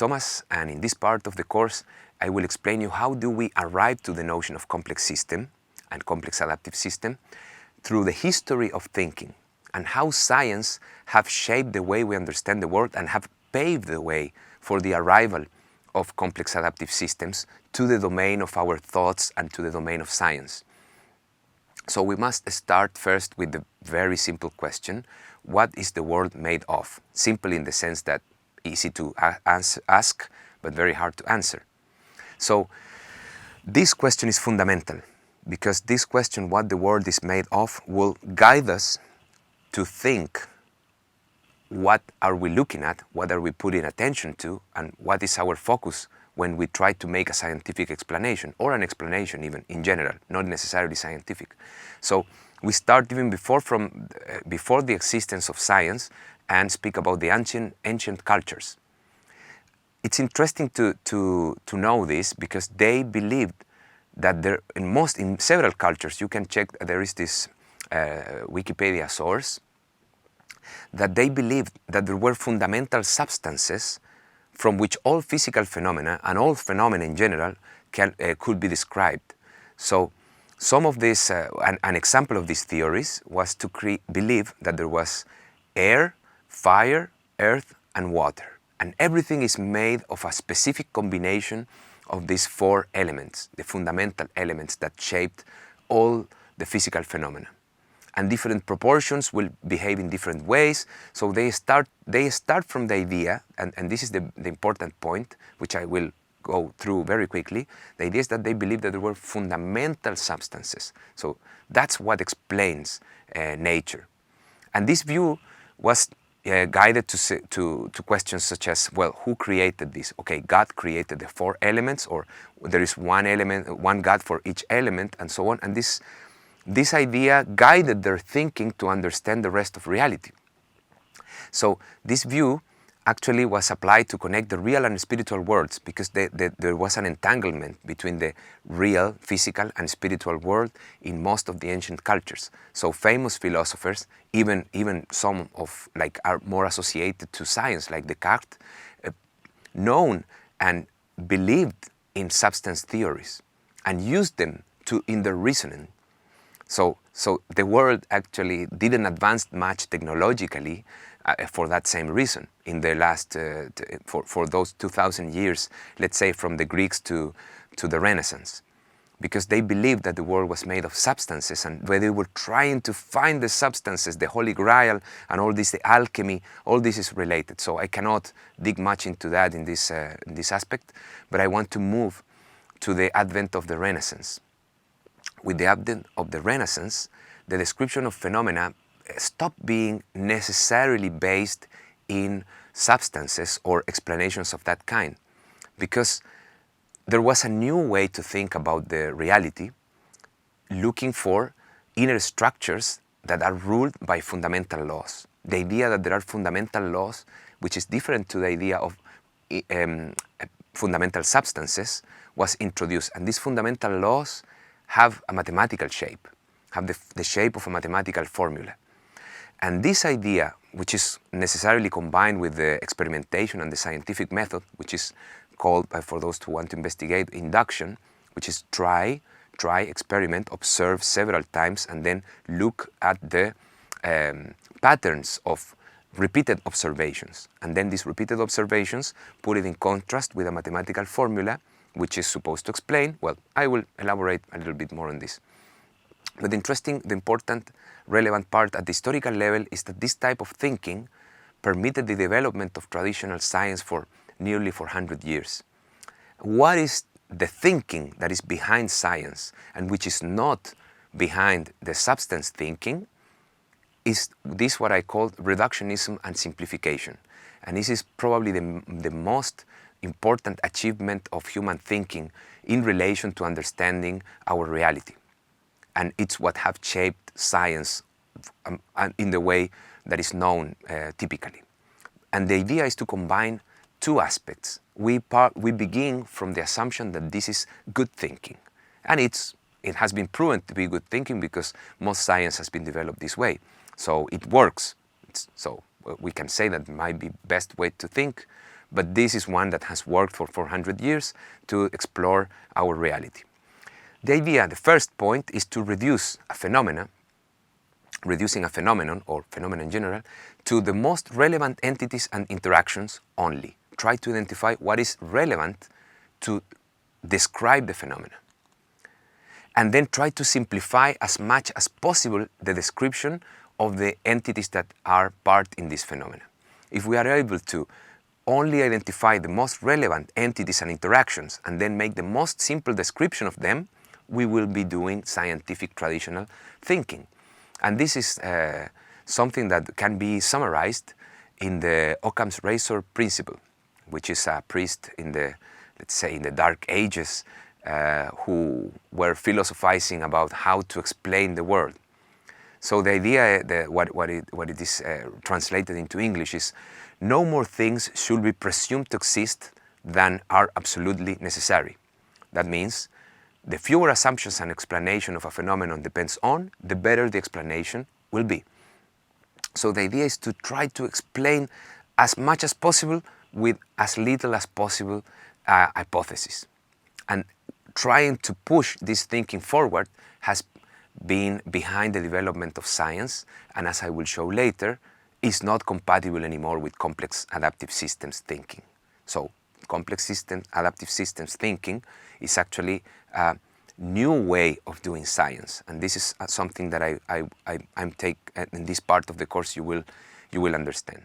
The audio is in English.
Thomas, and in this part of the course I will explain you how do we arrive to the notion of complex system and complex adaptive system through the history of thinking, and how science have shaped the way we understand the world and have paved the way for the arrival of complex adaptive systems to the domain of our thoughts and to the domain of science. So we must start first with the very simple question: what is the world made of? Simple in the sense that easy to ask, but very hard to answer. So this question is fundamental, because this question, what the world is made of, will guide us to think what are we looking at, what are we putting attention to, and what is our focus when we try to make a scientific explanation, or an explanation even in general, not necessarily scientific. So we start even before the existence of science and speak about the ancient cultures. It's interesting to know this, because they believed that in several cultures, you can check, there is this Wikipedia source, that they believed that there were fundamental substances from which all physical phenomena and all phenomena in general could be described. So some of this, an example of these theories was to believe that there was air, fire, earth, and water. And everything is made of a specific combination of these four elements, the fundamental elements that shaped all the physical phenomena. And different proportions will behave in different ways. So they start from the idea, and this is the important point, which I will go through very quickly. The idea is that they believe that there were fundamental substances. So that's what explains nature. And this view was guided to questions such as, well, who created this? Okay, God created the four elements, or there is one God for each element, and so on. And this idea guided their thinking to understand the rest of reality. So this view actually was applied to connect the real and spiritual worlds, because there was an entanglement between the real, physical, and spiritual world in most of the ancient cultures. So famous philosophers, even some of are more associated to science, like Descartes, known and believed in substance theories and used them in their reasoning. So the world actually didn't advance much technologically for that same reason in the last, for those 2,000 years, let's say from the Greeks to the Renaissance, because they believed that the world was made of substances, and where they were trying to find the substances, the Holy Grail, and all this, the alchemy, all this is related. So I cannot dig much into that in this aspect, but I want to move to the advent of the Renaissance. With the advent of the Renaissance, the description of phenomena stopped being necessarily based in substances or explanations of that kind, because there was a new way to think about the reality, looking for inner structures that are ruled by fundamental laws. The idea that there are fundamental laws, which is different to the idea of fundamental substances, was introduced. And these fundamental laws have a mathematical shape, have the shape of a mathematical formula. And this idea, which is necessarily combined with the experimentation and the scientific method, which is called, for those who want to investigate, induction, which is try, experiment, observe several times, and then look at the patterns of repeated observations. And then these repeated observations, put it in contrast with a mathematical formula, which is supposed to explain. Well, I will elaborate a little bit more on this. But the important, relevant part at the historical level is that this type of thinking permitted the development of traditional science for nearly 400 years. What is the thinking that is behind science, and which is not behind the substance thinking, is this what I call reductionism and simplification. And this is probably the most important achievement of human thinking in relation to understanding our reality. And it's what have shaped science in the way that is known typically. And the idea is to combine two aspects. We begin from the assumption that this is good thinking. And it has been proven to be good thinking, because most science has been developed this way. So it works. So we can say that it might be best way to think, but this is one that has worked for 400 years to explore our reality. The idea, the first point, is to reduce a phenomena, reducing a phenomenon or phenomena in general, to the most relevant entities and interactions only. Try to identify what is relevant to describe the phenomena. And then try to simplify as much as possible the description of the entities that are part in this phenomena. If we are able to only identify the most relevant entities and interactions and then make the most simple description of them, we will be doing scientific traditional thinking. And this is something that can be summarized in the Occam's razor principle, which is a priest in the, let's say, in the Dark Ages who were philosophizing about how to explain the world. So the idea, what it is translated into English is, no more things should be presumed to exist than are absolutely necessary. That means the fewer assumptions and explanation of a phenomenon depends on, the better the explanation will be. So the idea is to try to explain as much as possible with as little as possible hypothesis. And trying to push this thinking forward has been behind the development of science, and as I will show later, is not compatible anymore with complex adaptive systems thinking. So complex adaptive systems thinking is actually a new way of doing science, and this is something that I'm in this part of the course you will understand.